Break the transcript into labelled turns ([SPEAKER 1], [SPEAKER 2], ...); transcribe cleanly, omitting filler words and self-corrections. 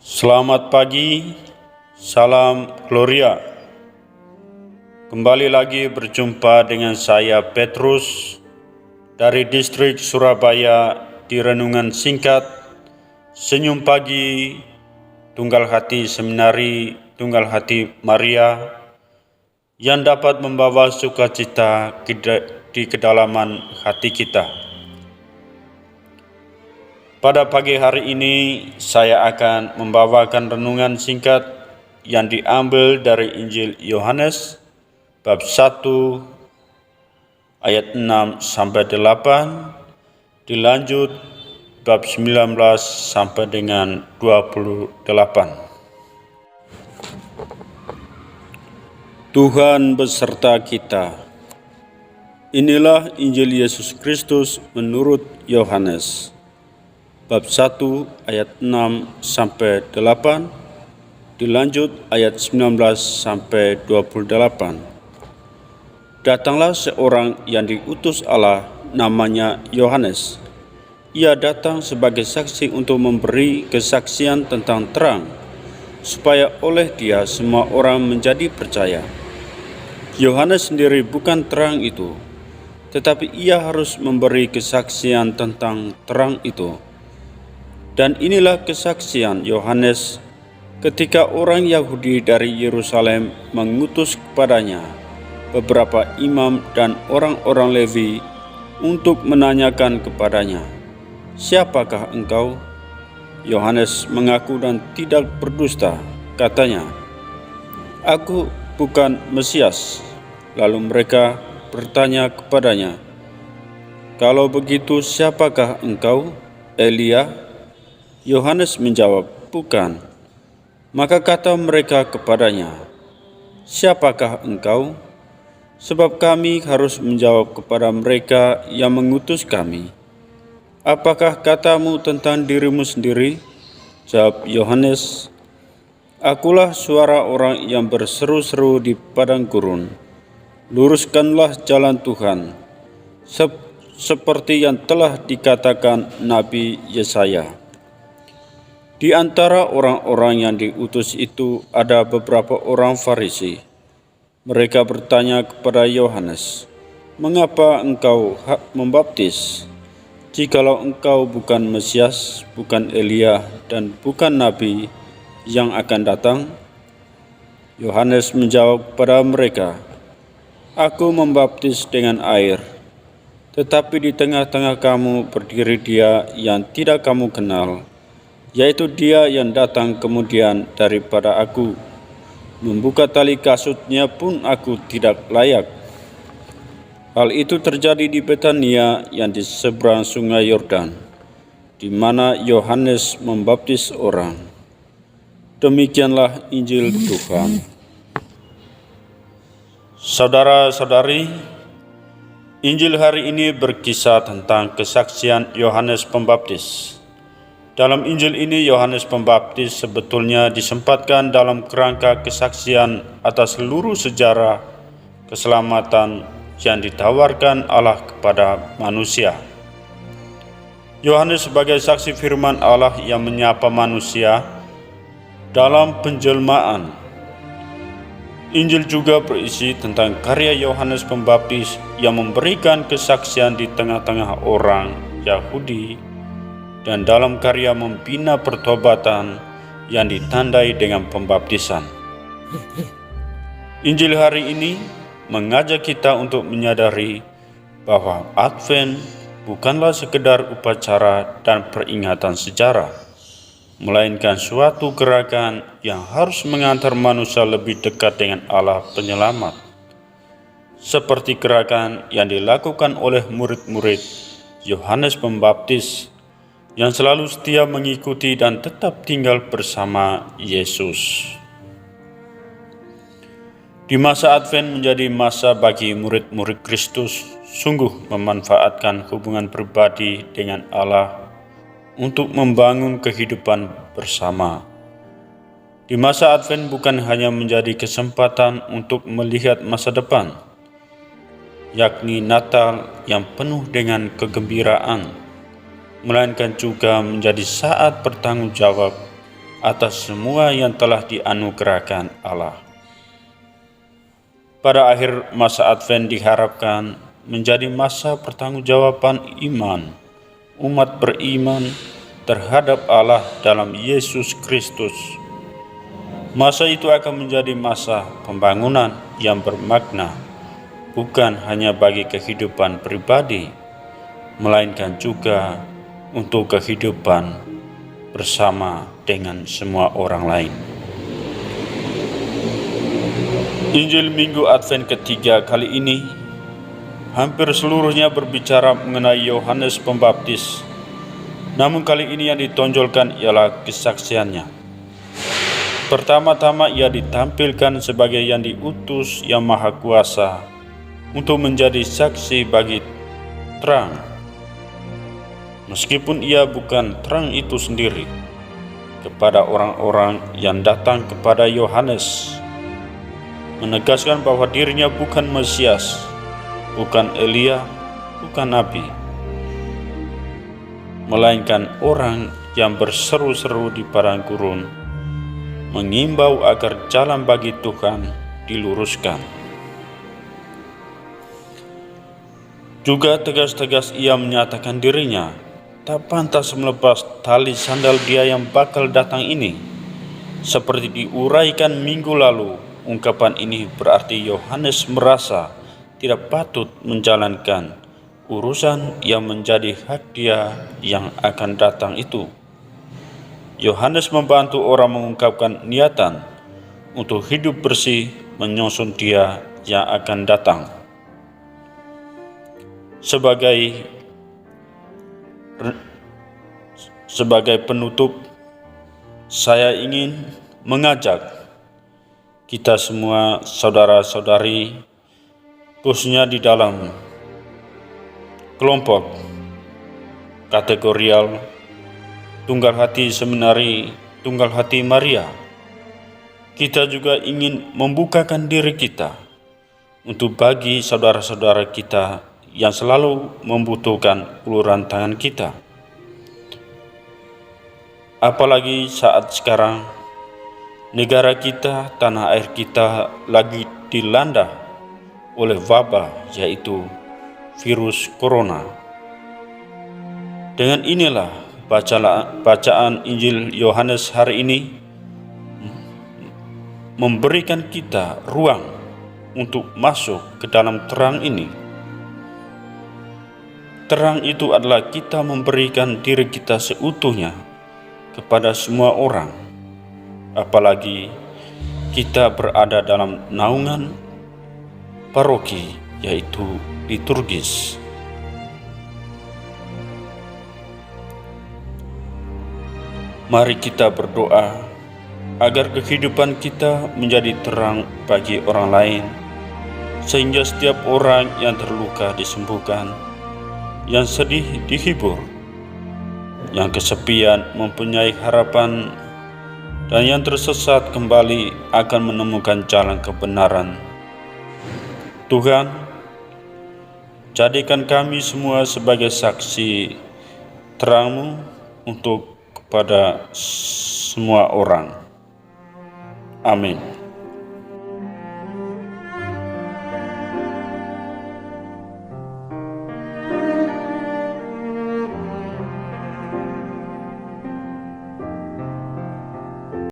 [SPEAKER 1] Selamat pagi, salam Gloria. Kembali lagi berjumpa dengan saya Petrus dari distrik Surabaya di renungan singkat Senyum Pagi Tunggal Hati Seminari Tunggal Hati Maria yang dapat membawa sukacita di kedalaman hati kita. Pada pagi hari ini saya akan membawakan renungan singkat yang diambil dari Injil Yohanes bab 1 ayat 6 sampai 8, dilanjut bab 19 sampai dengan 28. Tuhan beserta kita. Inilah Injil Yesus Kristus menurut Yohanes bab 1 ayat 6 sampai 8, dilanjut ayat 19 sampai 28. Datanglah seorang yang diutus Allah, namanya Yohanes. Ia datang sebagai saksi untuk memberi kesaksian tentang terang, supaya oleh dia semua orang menjadi percaya. Yohanes sendiri bukan terang itu, tetapi ia harus memberi kesaksian tentang terang itu. Dan inilah kesaksian Yohanes ketika orang Yahudi dari Yerusalem mengutus kepadanya beberapa imam dan orang-orang Lewi untuk menanyakan kepadanya, "Siapakah engkau?" Yohanes mengaku dan tidak berdusta, katanya, "Aku bukan Mesias." Lalu mereka bertanya kepadanya, "Kalau begitu siapakah engkau, Elia?" Yohanes menjawab, "Bukan." Maka kata mereka kepadanya, "Siapakah engkau?" Sebab kami harus menjawab kepada mereka yang mengutus kami. "Apakah katamu tentang dirimu sendiri?" Jawab Yohanes, "Akulah suara orang yang berseru-seru di padang gurun. Luruskanlah jalan Tuhan, seperti yang telah dikatakan Nabi Yesaya." Di antara orang-orang yang diutus itu ada beberapa orang Farisi. Mereka bertanya kepada Yohanes, "Mengapa engkau membaptis, jikalau engkau bukan Mesias, bukan Elia, dan bukan Nabi yang akan datang?" Yohanes menjawab kepada mereka, "Aku membaptis dengan air, tetapi di tengah-tengah kamu berdiri Dia yang tidak kamu kenal, yaitu Dia yang datang kemudian daripada aku. Membuka tali kasutnya pun aku tidak layak." Hal itu terjadi di Betania yang di seberang sungai Yordan, di mana Yohanes membaptis orang. Demikianlah Injil Tuhan. Saudara-saudari, Injil hari ini berkisah tentang kesaksian Yohanes Pembaptis. Dalam Injil ini, Yohanes Pembaptis sebetulnya disempatkan dalam kerangka kesaksian atas seluruh sejarah keselamatan yang ditawarkan Allah kepada manusia. Yohanes sebagai saksi firman Allah yang menyapa manusia dalam penjelmaan. Injil juga berisi tentang karya Yohanes Pembaptis yang memberikan kesaksian di tengah-tengah orang Yahudi dan dalam karya membina pertobatan yang ditandai dengan pembaptisan. Injil hari ini mengajak kita untuk menyadari bahwa Advent bukanlah sekedar upacara dan peringatan sejarah, melainkan suatu gerakan yang harus mengantar manusia lebih dekat dengan Allah Penyelamat. Seperti gerakan yang dilakukan oleh murid-murid Yohanes Pembaptis yang selalu setia mengikuti dan tetap tinggal bersama Yesus. Di masa Advent menjadi masa bagi murid-murid Kristus sungguh memanfaatkan hubungan pribadi dengan Allah untuk membangun kehidupan bersama. Di masa Advent bukan hanya menjadi kesempatan untuk melihat masa depan, yakni Natal yang penuh dengan kegembiraan, melainkan juga menjadi saat bertanggung jawab atas semua yang telah dianugerahkan Allah. Pada akhir masa Advent diharapkan menjadi masa pertanggungjawaban iman umat beriman terhadap Allah dalam Yesus Kristus. Masa itu akan menjadi masa pembangunan yang bermakna, bukan hanya bagi kehidupan pribadi, melainkan juga untuk kehidupan bersama dengan semua orang lain. Injil Minggu Advent ketiga kali ini hampir seluruhnya berbicara mengenai Yohanes Pembaptis. Namun kali ini yang ditonjolkan ialah kesaksiannya. Pertama-tama ia ditampilkan sebagai yang diutus yang maha kuasa untuk menjadi saksi bagi terang. Meskipun ia bukan terang itu sendiri, kepada orang-orang yang datang kepada Yohanes, menegaskan bahwa dirinya bukan Mesias, bukan Elia, bukan Nabi, melainkan orang yang berseru-seru di padang gurun, mengimbau agar jalan bagi Tuhan diluruskan. Juga tegas-tegas ia menyatakan dirinya tak pantas melepas tali sandal Dia yang bakal datang ini. Seperti diuraikan minggu lalu, ungkapan ini berarti Yohanes merasa tidak patut menjalankan urusan yang menjadi hak Dia yang akan datang itu. Yohanes membantu orang mengungkapkan niatan untuk hidup bersih menyusul Dia yang akan datang. Sebagai penutup, saya ingin mengajak kita semua saudara-saudari, khususnya di dalam kelompok kategorial Tunggal Hati Seminari Tunggal Hati Maria, kita juga ingin membukakan diri kita untuk bagi saudara-saudara kita yang selalu membutuhkan uluran tangan kita. Apalagi saat sekarang negara kita, tanah air kita lagi dilanda oleh wabah, yaitu virus corona. Dengan inilah bacaan Injil Yohanes hari ini memberikan kita ruang untuk masuk ke dalam terang ini. Terang itu adalah kita memberikan diri kita seutuhnya kepada semua orang, apalagi kita berada dalam naungan paroki, yaitu liturgis. Mari kita berdoa agar kehidupan kita menjadi terang bagi orang lain, sehingga setiap orang yang terluka disembuhkan, yang sedih dihibur, yang kesepian mempunyai harapan, dan yang tersesat kembali akan menemukan jalan kebenaran. Tuhan, jadikan kami semua sebagai saksi terang-Mu untuk kepada semua orang. Amin.